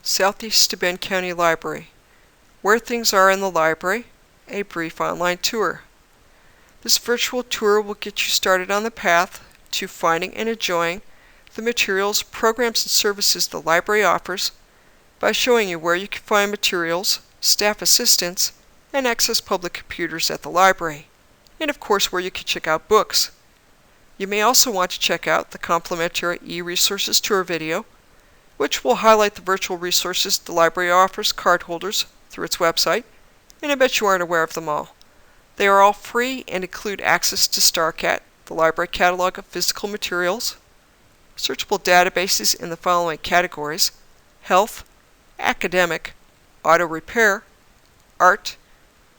Southeast Steuben County Library. Where things are in the library, a brief online tour. This virtual tour will get you started on the path to finding and enjoying the materials, programs, and services the library offers by showing you where you can find materials, staff assistance, and access public computers at the library, and of course where you can check out books. You may also want to check out the complimentary e-resources tour video, which will highlight the virtual resources the library offers cardholders through its website, and I bet you aren't aware of them all. They are all free and include access to StarCat, the library catalog of physical materials, searchable databases in the following categories: health, academic, auto repair, art,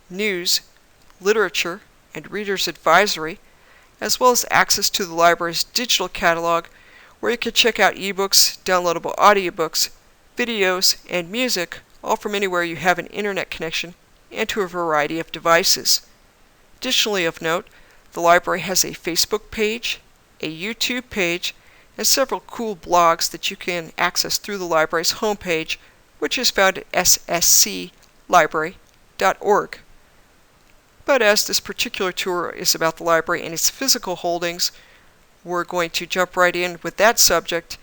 news, literature, and reader's advisory, as well as access to the library's digital catalog, where you can check out ebooks, downloadable audiobooks, videos, and music, all from anywhere you have an internet connection and to a variety of devices. Additionally of note, the library has a Facebook page, a YouTube page, and several cool blogs that you can access through the library's homepage, which is found at ssclibrary.org. But as this particular tour is about the library and its physical holdings, we're going to jump right in with that subject,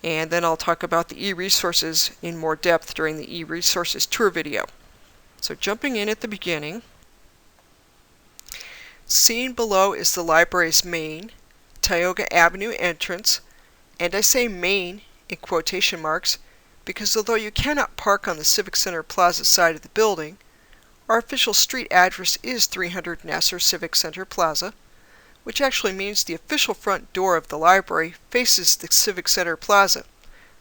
and then I'll talk about the e-resources in more depth during the e-resources tour video. So jumping in at the beginning, seen below is the library's main Tioga Avenue entrance, and I say main in quotation marks because although you cannot park on the Civic Center Plaza side of the building, our official street address is 300 Nassau Civic Center Plaza, which actually means the official front door of the library faces the Civic Center Plaza.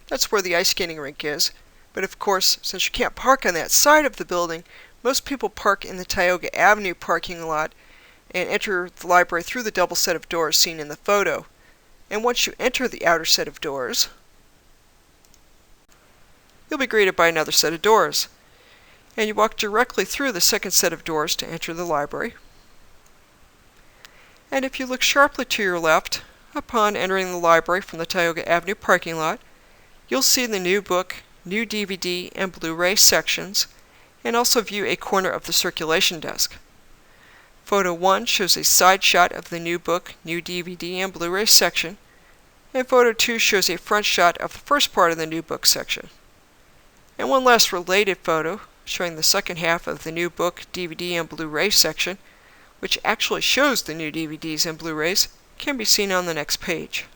That's where the ice skating rink is, but of course, since you can't park on that side of the building, most people park in the Tioga Avenue parking lot and enter the library through the double set of doors seen in the photo. And once you enter the outer set of doors, you'll be greeted by another set of doors, and you walk directly through the second set of doors to enter the library. And if you look sharply to your left, upon entering the library from the Tioga Avenue parking lot, you'll see the new book, new DVD, and Blu-ray sections, and also view a corner of the circulation desk. Photo 1 shows a side shot of the new book, new DVD, and Blu-ray section, and Photo 2 shows a front shot of the first part of the new book section. And one last related photo, showing the second half of the new book, DVD, and Blu-ray section, which actually shows the new DVDs and Blu-rays, can be seen on the next page.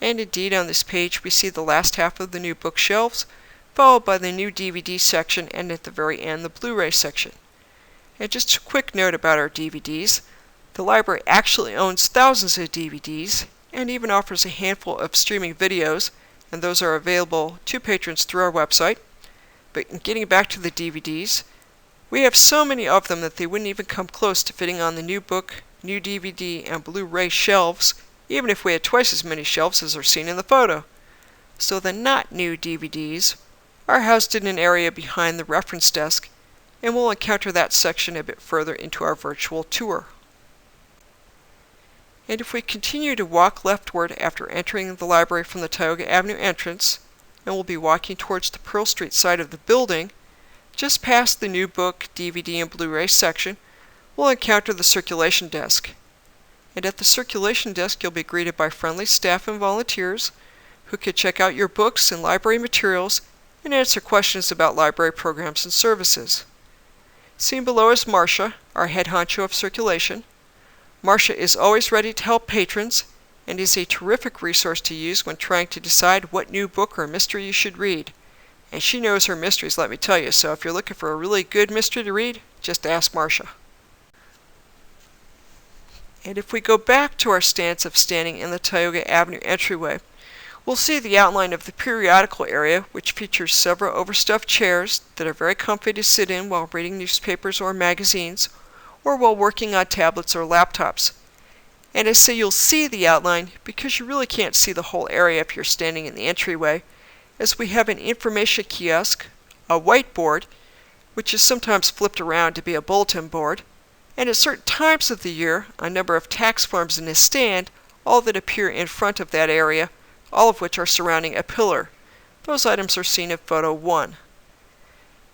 And indeed on this page we see the last half of the new bookshelves, followed by the new DVD section, and at the very end the Blu-ray section. And just a quick note about our DVDs, the library actually owns thousands of DVDs, and even offers a handful of streaming videos, and those are available to patrons through our website. But in getting back to the DVDs, we have so many of them that they wouldn't even come close to fitting on the new book, new DVD, and Blu-ray shelves, even if we had twice as many shelves as are seen in the photo. So the not new DVDs are housed in an area behind the reference desk, and we'll encounter that section a bit further into our virtual tour. And if we continue to walk leftward after entering the library from the Tioga Avenue entrance, and we'll be walking towards the Pearl Street side of the building, just past the new book, DVD, and Blu-ray section, we'll encounter the circulation desk. And at the circulation desk you'll be greeted by friendly staff and volunteers who can check out your books and library materials and answer questions about library programs and services. Seen below is Marcia, our head honcho of circulation. Marcia is always ready to help patrons and is a terrific resource to use when trying to decide what new book or mystery you should read. And she knows her mysteries, let me tell you, so if you're looking for a really good mystery to read, just ask Marcia. And if we go back to our stance of standing in the Tioga Avenue entryway, we'll see the outline of the periodical area, which features several overstuffed chairs that are very comfy to sit in while reading newspapers or magazines, or while working on tablets or laptops. And I say you'll see the outline because you really can't see the whole area if you're standing in the entryway, as we have an information kiosk, a whiteboard, which is sometimes flipped around to be a bulletin board, and at certain times of the year, a number of tax forms in a stand, all that appear in front of that area, all of which are surrounding a pillar. Those items are seen in Photo 1.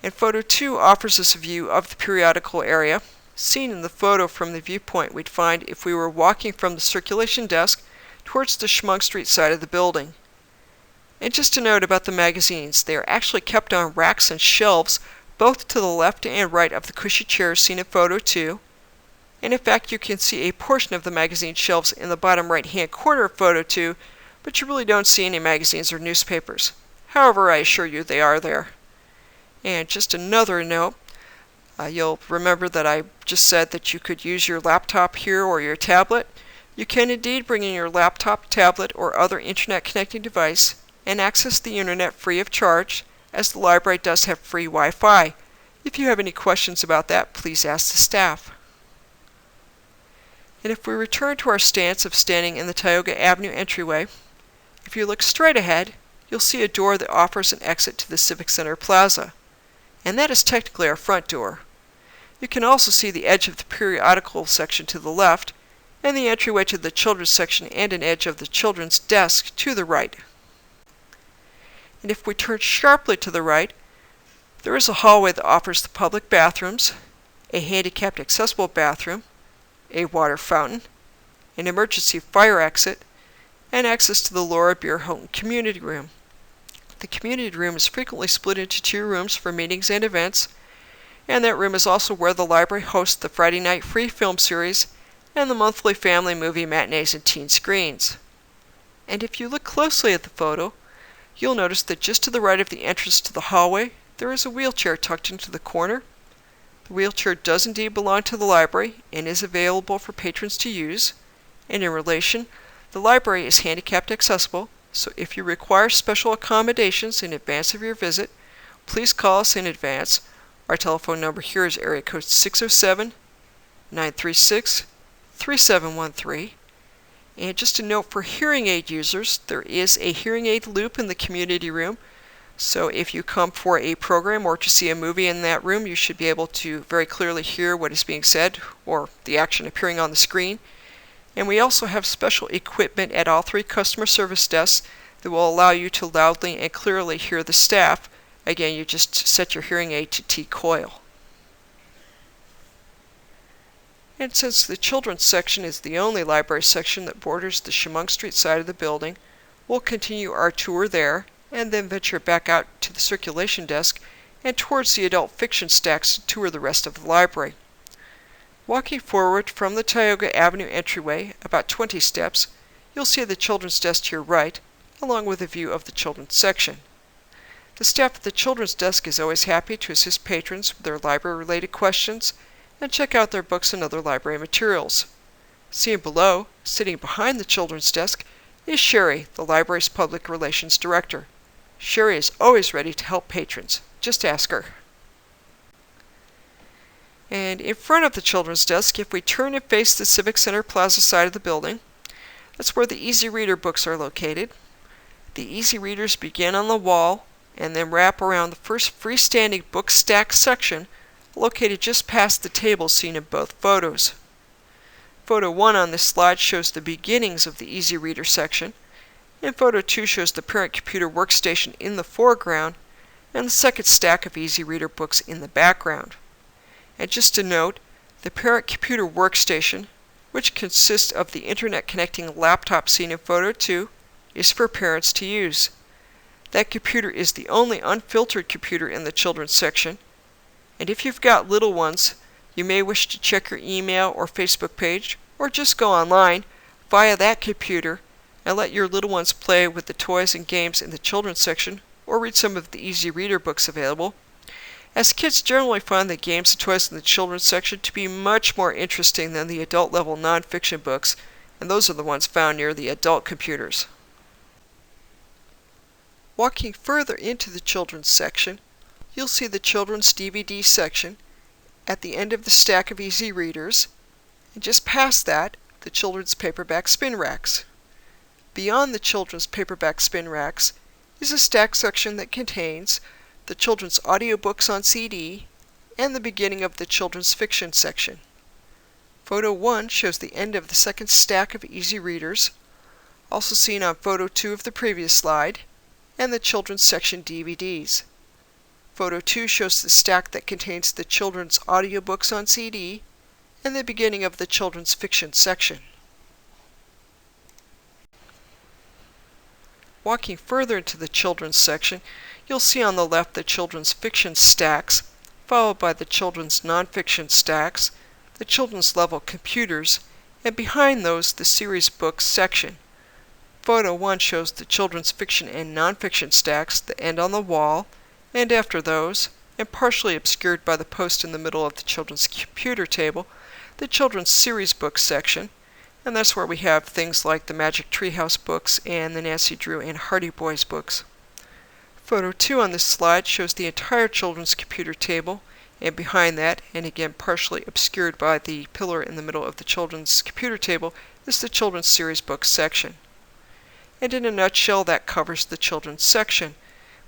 And Photo 2 offers us a view of the periodical area, seen in the photo from the viewpoint we'd find if we were walking from the circulation desk towards the Schmunk Street side of the building. And just a note about the magazines, they are actually kept on racks and shelves both to the left and right of the cushy chairs seen in Photo 2. And in fact, you can see a portion of the magazine shelves in the bottom right-hand corner of Photo 2, but you really don't see any magazines or newspapers. However, I assure you they are there. And just another note, you'll remember that I just said that you could use your laptop here or your tablet. You can indeed bring in your laptop, tablet, or other internet connecting device and access the internet free of charge, as the library does have free Wi-Fi. If you have any questions about that, please ask the staff. And if we return to our stance of standing in the Tioga Avenue entryway, if you look straight ahead, you'll see a door that offers an exit to the Civic Center Plaza. And that is technically our front door. You can also see the edge of the periodical section to the left, and the entryway to the children's section and an edge of the children's desk to the right. And if we turn sharply to the right, there is a hallway that offers the public bathrooms, a handicapped accessible bathroom, a water fountain, an emergency fire exit, and access to the Laura Beer Houghton Community Room. The community room is frequently split into 2 rooms for meetings and events, and that room is also where the library hosts the Friday night free film series and the monthly family movie matinees and teen screens. And if you look closely at the photo, you'll notice that just to the right of the entrance to the hallway, there is a wheelchair tucked into the corner. The wheelchair does indeed belong to the library and is available for patrons to use. And in relation, the library is handicapped accessible, so if you require special accommodations in advance of your visit, please call us in advance. Our telephone number here is area code 607-936-3713. And just a note for hearing aid users, there is a hearing aid loop in the community room. So if you come for a program or to see a movie in that room, you should be able to very clearly hear what is being said or the action appearing on the screen. And we also have special equipment at all 3 customer service desks that will allow you to loudly and clearly hear the staff. Again, you just set your hearing aid to T-coil. And since the children's section is the only library section that borders the Schmunk Street side of the building, we'll continue our tour there and then venture back out to the circulation desk and towards the adult fiction stacks to tour the rest of the library. Walking forward from the Tioga Avenue entryway about 20 steps, you'll see the children's desk to your right, along with a view of the children's section. The staff at the children's desk is always happy to assist patrons with their library-related questions and check out their books and other library materials. Seen below, sitting behind the children's desk, is Sherry, the library's public relations director. Sherry is always ready to help patrons. Just ask her. And in front of the children's desk, if we turn and face the Civic Center Plaza side of the building, that's where the Easy Reader books are located. The Easy Readers begin on the wall and then wrap around the first freestanding book stack section located just past the table seen in both photos. Photo 1 on this slide shows the beginnings of the Easy Reader section, and Photo 2 shows the parent computer workstation in the foreground and the second stack of Easy Reader books in the background. And just to note, the parent computer workstation, which consists of the internet connecting laptop seen in Photo 2, is for parents to use. That computer is the only unfiltered computer in the children's section, and if you've got little ones, you may wish to check your email or Facebook page, or just go online via that computer and let your little ones play with the toys and games in the children's section, or read some of the Easy Reader books available, as kids generally find the games and toys in the children's section to be much more interesting than the adult-level nonfiction books, and those are the ones found near the adult computers. Walking further into the children's section, you'll see the children's DVD section at the end of the stack of Easy Readers, and just past that, the children's paperback spin racks. Beyond the children's paperback spin racks is a stack section that contains the children's audiobooks on CD and the beginning of the children's fiction section. Photo 1 shows the end of the second stack of Easy Readers, also seen on Photo 2 of the previous slide, and the children's section DVDs. Photo 2 shows the stack that contains the children's audiobooks on CD and the beginning of the children's fiction section. Walking further into the children's section, you'll see on the left the children's fiction stacks, followed by the children's nonfiction stacks, the children's level computers, and behind those the series books section. Photo 1 shows the children's fiction and nonfiction stacks that end on the wall, and after those, and partially obscured by the post in the middle of the children's computer table, the children's series books section, and that's where we have things like the Magic Treehouse books and the Nancy Drew and Hardy Boys books. Photo 2 on this slide shows the entire children's computer table, and behind that, and again partially obscured by the pillar in the middle of the children's computer table, is the children's series books section. And in a nutshell, that covers the children's section.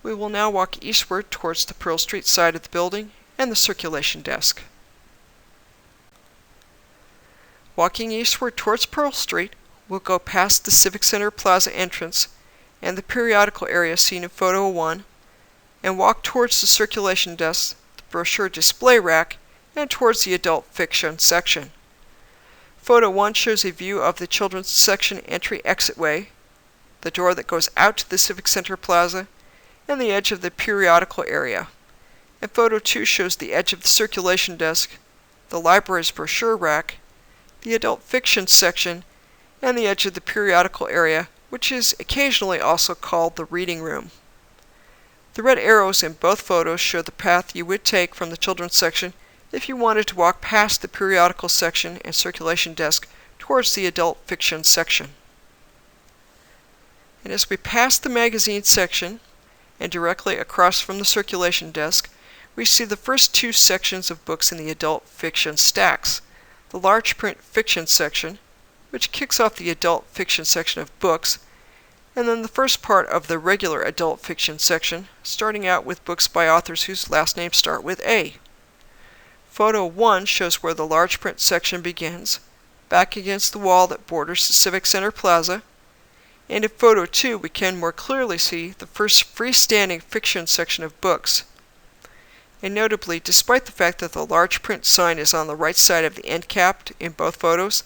We will now walk eastward towards the Pearl Street side of the building and the circulation desk. Walking eastward towards Pearl Street, we'll go past the Civic Center Plaza entrance and the periodical area seen in Photo 1, and walk towards the circulation desk, the brochure display rack, and towards the adult fiction section. Photo 1 shows a view of the children's section entry-exitway, the door that goes out to the Civic Center Plaza, and the edge of the periodical area. And Photo 2 shows the edge of the circulation desk, the library's brochure rack, the adult fiction section, and the edge of the periodical area, which is occasionally also called the reading room. The red arrows in both photos show the path you would take from the children's section if you wanted to walk past the periodical section and circulation desk towards the adult fiction section. And as we pass the magazine section, and directly across from the circulation desk, we see the first two sections of books in the adult fiction stacks. The large print fiction section, which kicks off the adult fiction section of books, and then the first part of the regular adult fiction section, starting out with books by authors whose last names start with A. Photo 1 shows where the large print section begins, back against the wall that borders the Civic Center Plaza, and in Photo 2 we can more clearly see the first freestanding fiction section of books. And notably, despite the fact that the large print sign is on the right side of the end cap in both photos,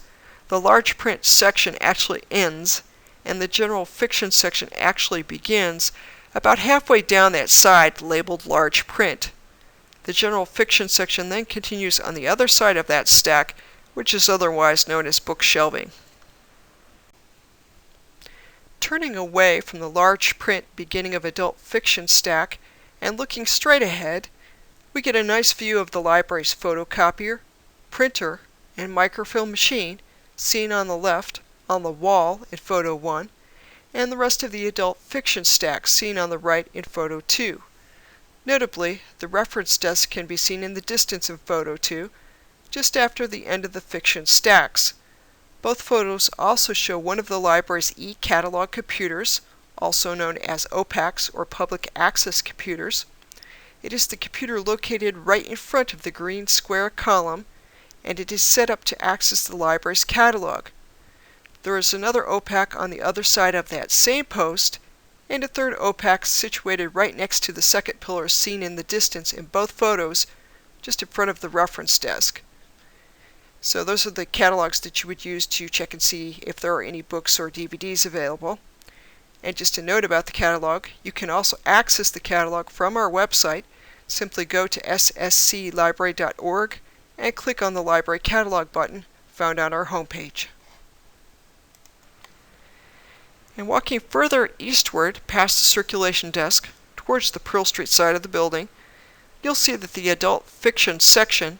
the large print section actually ends, and the general fiction section actually begins about halfway down that side labeled large print. The general fiction section then continues on the other side of that stack, which is otherwise known as book shelving. Turning away from the large print beginning of adult fiction stack and looking straight ahead, we get a nice view of the library's photocopier, printer, and microfilm machine seen on the left on the wall in Photo 1, and the rest of the adult fiction stack seen on the right in Photo 2. Notably, the reference desk can be seen in the distance in Photo 2, just after the end of the fiction stacks. Both photos also show one of the library's e-catalog computers, also known as OPACs or public access computers. It is the computer located right in front of the green square column, and it is set up to access the library's catalog. There is another OPAC on the other side of that same post, and a third OPAC situated right next to the second pillar seen in the distance in both photos, just in front of the reference desk. So those are the catalogs that you would use to check and see if there are any books or DVDs available. And just a note about the catalog, you can also access the catalog from our website. Simply go to ssclibrary.org and click on the Library Catalog button found on our homepage. And walking further eastward past the circulation desk towards the Pearl Street side of the building, you'll see that the adult fiction section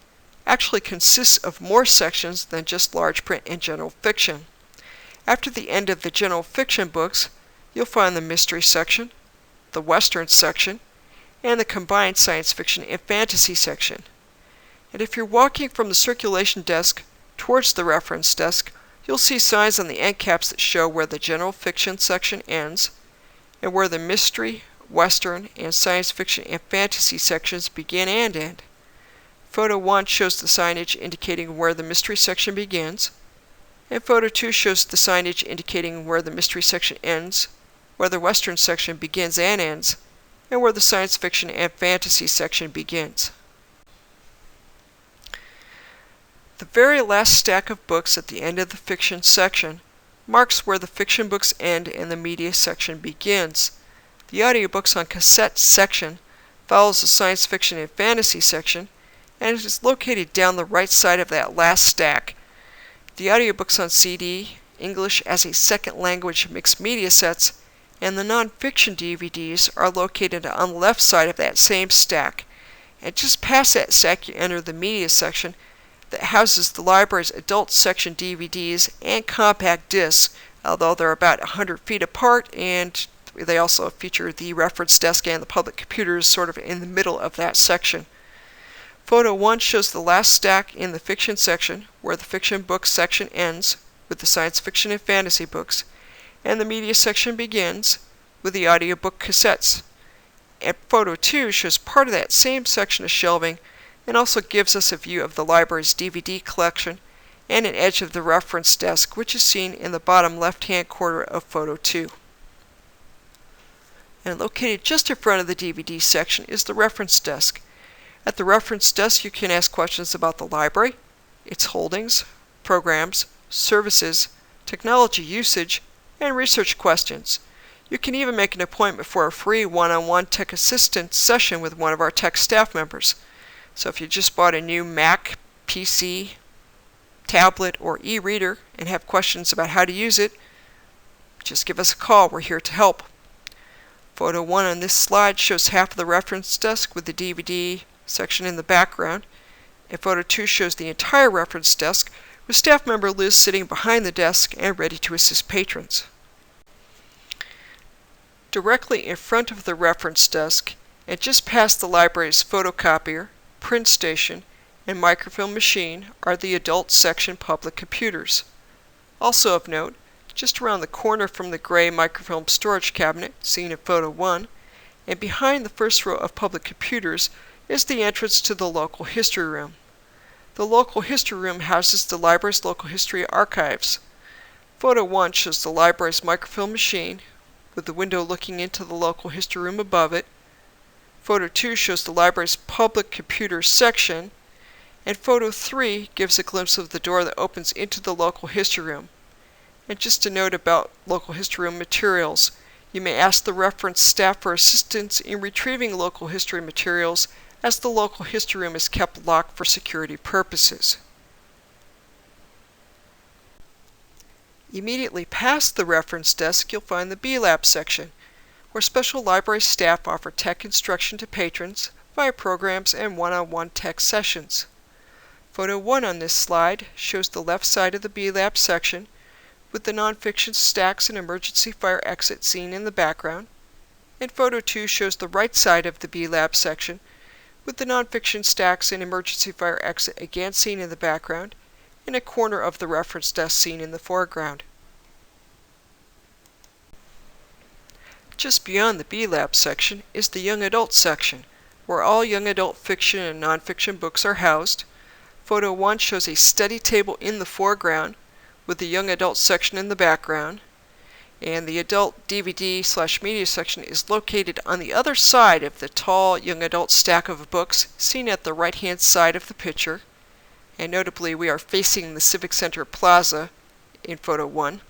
actually consists of more sections than just large print and general fiction. After the end of the general fiction books, you'll find the mystery section, the western section, and the combined science fiction and fantasy section. And if you're walking from the circulation desk towards the reference desk, you'll see signs on the end caps that show where the general fiction section ends and where the mystery, western, and science fiction and fantasy sections begin and end. Photo 1 shows the signage indicating where the mystery section begins, and Photo 2 shows the signage indicating where the mystery section ends, where the Western section begins and ends, and where the science fiction and fantasy section begins. The very last stack of books at the end of the fiction section marks where the fiction books end and the media section begins. The audiobooks on cassette section follows the science fiction and fantasy section, and it is located down the right side of that last stack. The audiobooks on CD, English as a second language mixed media sets, and the nonfiction DVDs are located on the left side of that same stack. And just past that stack you enter the media section that houses the library's adult section DVDs and compact discs, although they're about 100 feet apart, and they also feature the reference desk and the public computers sort of in the middle of that section. Photo 1 shows the last stack in the fiction section, where the fiction book section ends with the science fiction and fantasy books, and the media section begins with the audiobook cassettes. And Photo 2 shows part of that same section of shelving and also gives us a view of the library's DVD collection and an edge of the reference desk, which is seen in the bottom left-hand corner of Photo 2. And located just in front of the DVD section is the reference desk. At the reference desk you can ask questions about the library, its holdings, programs, services, technology usage, and research questions. You can even make an appointment for a free one-on-one tech assistance session with one of our tech staff members. So if you just bought a new Mac, PC, tablet, or e-reader and have questions about how to use it, just give us a call. We're here to help. Photo 1 on this slide shows half of the reference desk with the DVD section in the background, and Photo 2 shows the entire reference desk with staff member Liz sitting behind the desk and ready to assist patrons. Directly in front of the reference desk and just past the library's photocopier, print station, and microfilm machine are the adult section public computers. Also of note, just around the corner from the gray microfilm storage cabinet seen in Photo 1, and behind the first row of public computers is the entrance to the local history room. The local history room houses the library's local history archives. Photo 1 shows the library's microfilm machine with the window looking into the local history room above it. Photo 2 shows the library's public computers section, and Photo 3 gives a glimpse of the door that opens into the local history room. And just a note about local history room materials. You may ask the reference staff for assistance in retrieving local history materials, as the local history room is kept locked for security purposes. Immediately past the reference desk you'll find the B-Lab section, where special library staff offer tech instruction to patrons via programs and one-on-one tech sessions. Photo 1 on this slide shows the left side of the B-Lab section with the nonfiction stacks and emergency fire exit seen in the background, and Photo 2 shows the right side of the B-Lab section with the nonfiction stacks and emergency fire exit again seen in the background, and a corner of the reference desk seen in the foreground. Just beyond the B-Lab section is the Young Adult section, where all young adult fiction and nonfiction books are housed. Photo 1 shows a study table in the foreground with the Young Adult section in the background, and the adult DVD/media section is located on the other side of the tall young adult stack of books seen at the right-hand side of the picture. And notably, we are facing the Civic Center Plaza in Photo 1.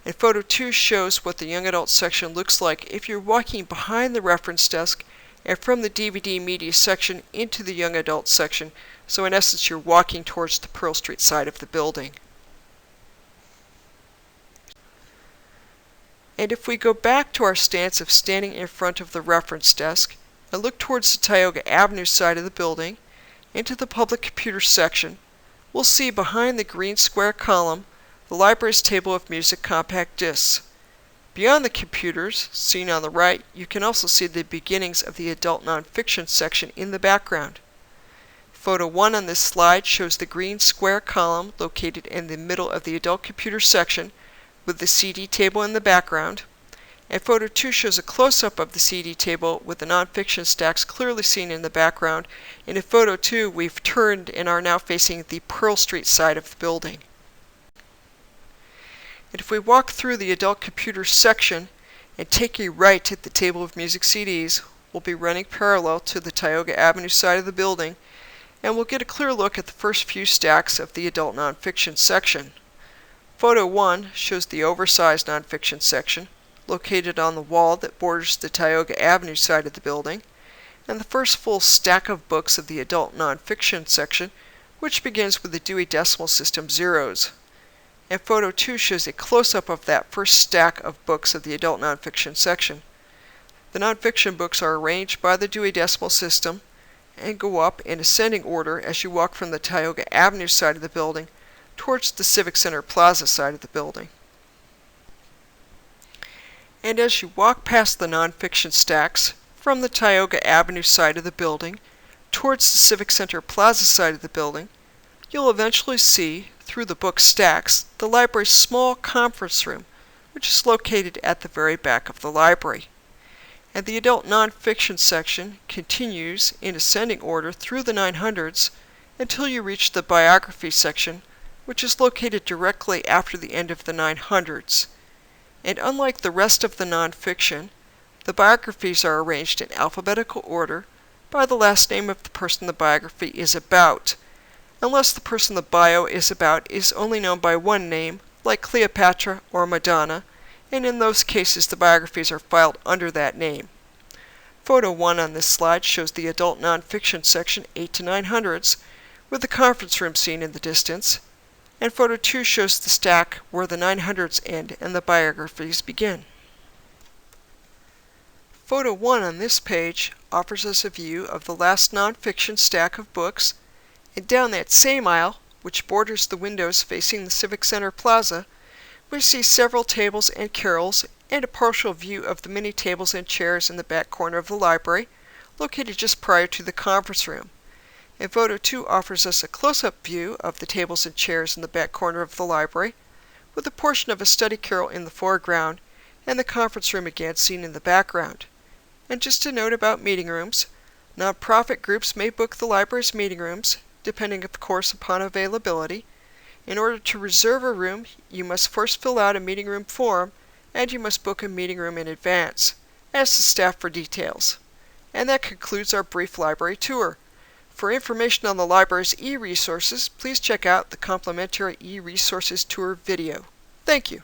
And Photo 2 shows what the young adult section looks like if you're walking behind the reference desk and from the DVD media section into the young adult section. So in essence, you're walking towards the Pearl Street side of the building. And if we go back to our stance of standing in front of the reference desk and look towards the Tioga Avenue side of the building, into the public computer section, we'll see behind the green square column the library's table of music compact discs. Beyond the computers, seen on the right, you can also see the beginnings of the adult nonfiction section in the background. Photo 1 on this slide shows the green square column located in the middle of the adult computer section with the CD table in the background, and Photo 2 shows a close-up of the CD table with the nonfiction stacks clearly seen in the background, and in Photo 2 we've turned and are now facing the Pearl Street side of the building. And if we walk through the adult computer section and take a right at the table of music CDs. We'll be running parallel to the Tioga Avenue side of the building, and we'll get a clear look at the first few stacks of the adult nonfiction section. Photo 1 shows the oversized nonfiction section, located on the wall that borders the Tioga Avenue side of the building, and the first full stack of books of the adult nonfiction section, which begins with the Dewey Decimal System zeros. And Photo 2 shows a close-up of that first stack of books of the adult nonfiction section. The nonfiction books are arranged by the Dewey Decimal System and go up in ascending order as you walk from the Tioga Avenue side of the building towards the Civic Center Plaza side of the building. And as you walk past the nonfiction stacks from the Tioga Avenue side of the building towards the Civic Center Plaza side of the building, you'll eventually see, through the book stacks, the library's small conference room, which is located at the very back of the library. And the adult nonfiction section continues in ascending order through the 900s until you reach the biography section, which is located directly after the end of the 900s. And unlike the rest of the nonfiction, the biographies are arranged in alphabetical order by the last name of the person the biography is about, unless the person the bio is about is only known by one name, like Cleopatra or Madonna, and in those cases the biographies are filed under that name. Photo 1 on this slide shows the adult nonfiction section 8 to 900s, with the conference room seen in the distance, and Photo 2 shows the stack where the 900s end and the biographies begin. Photo 1 on this page offers us a view of the last nonfiction stack of books, and down that same aisle, which borders the windows facing the Civic Center Plaza, we see several tables and carrels and a partial view of the many tables and chairs in the back corner of the library, located just prior to the conference room. And Photo 2 offers us a close-up view of the tables and chairs in the back corner of the library, with a portion of a study carrel in the foreground and the conference room again seen in the background. And just a note about meeting rooms, nonprofit groups may book the library's meeting rooms, depending of course upon availability. In order to reserve a room, you must first fill out a meeting room form, and you must book a meeting room in advance. Ask the staff for details. And that concludes our brief library tour. For information on the library's e-resources, please check out the complimentary e-resources tour video. Thank you.